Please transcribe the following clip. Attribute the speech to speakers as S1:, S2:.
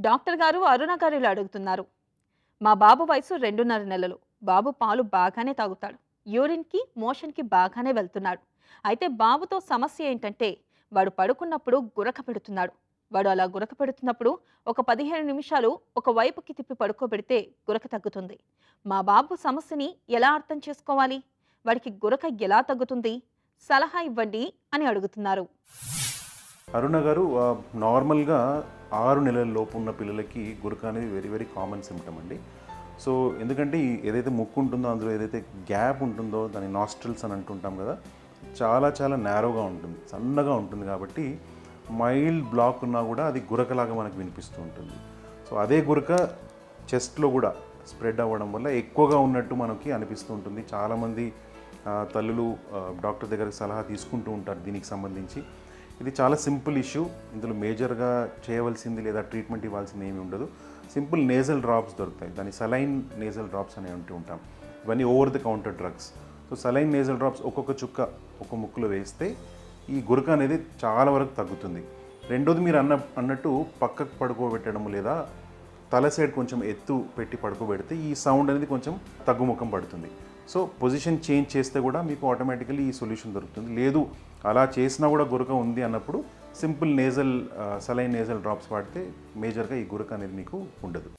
S1: Doctor గారు అరుణ గారు ఇలా అడుగుతున్నారు. మా బాబు వయసు 2.5 నెలలు. బాబు పాలు బాగానే తాగుతాడు. యూరిన్‌కి, మోషన్‌కి బాగానే వెళ్తున్నాడు. అయితే బాబుతో సమస్య ఏంటంటే వాడు పడుకున్నప్పుడు గురక పెడుతున్నాడు. వాడు అలా గురక పెడుతున్నప్పుడు ఒక 15 నిమిషాలు ఒక వైపుకి తిప్పి పడుకోబెడితే గురక తగ్గుతుంది. మా బాబు సమస్యని ఎలా అర్థం చేసుకోవాలి? వాడికి గురక ఎలా తగ్గుతుంది? సలహా ఇవ్వండి అని అడుగుతున్నారు.
S2: అరుణ గారు, నార్మల్గా 6 నెలల లోపు ఉన్న పిల్లలకి గురక అనేది వెరీ వెరీ కామన్ సిమ్టమ్ అండి. సో ఎందుకంటే ఏదైతే ముక్కు ఉంటుందో అందులో ఏదైతే గ్యాప్ ఉంటుందో దాన్ని నాస్ట్రిల్స్ అని అంటుంటాం కదా, చాలా చాలా నేరోగా ఉంటుంది, సన్నగా ఉంటుంది. కాబట్టి మైల్డ్ బ్లాక్ ఉన్నా కూడా అది గురకలాగా మనకు వినిపిస్తూ ఉంటుంది. సో అదే గురక చెస్ట్లో కూడా స్ప్రెడ్ అవ్వడం వల్ల ఎక్కువగా ఉన్నట్టు మనకి అనిపిస్తూ ఉంటుంది. చాలామంది తల్లులు డాక్టర్ దగ్గరికి సలహా తీసుకుంటూ ఉంటారు దీనికి సంబంధించి. ఇది చాలా సింపుల్ ఇష్యూ. ఇందులో మేజర్గా చేయవలసింది లేదా ట్రీట్మెంట్ ఇవ్వాల్సింది ఏమీ ఉండదు. సింపుల్ నేజల్ డ్రాప్స్ దొరుకుతాయి, దాన్ని సలైన్ నేజల్ డ్రాప్స్ అని అంటూ ఉంటాం. ఇవన్నీ over the counter drugs. So saline nasal drops ఒక్కొక్క చుక్క ఒక్కొక్క ముక్కులో వేస్తే ఈ గురక అనేది చాలా వరకు తగ్గుతుంది. రెండోది మీరు అన్నట్టు పక్కకు పడుకోబెట్టడం లేదా తల సైడ్ కొంచెం ఎత్తు పెట్టి పడుకోబెడితే ఈ సౌండ్ అనేది కొంచెం తగ్గుముఖం పడుతుంది. సో పొజిషన్ చేంజ్ చేస్తే కూడా మీకు ఆటోమేటికలీ ఈ సొల్యూషన్ దొరుకుతుంది. లేదు అలా చేసినా కూడా గురక ఉంది అన్నప్పుడు simple nasal saline nasal drops వాడితే మేజర్గా ఈ గురక అనేది మీకు ఉండదు.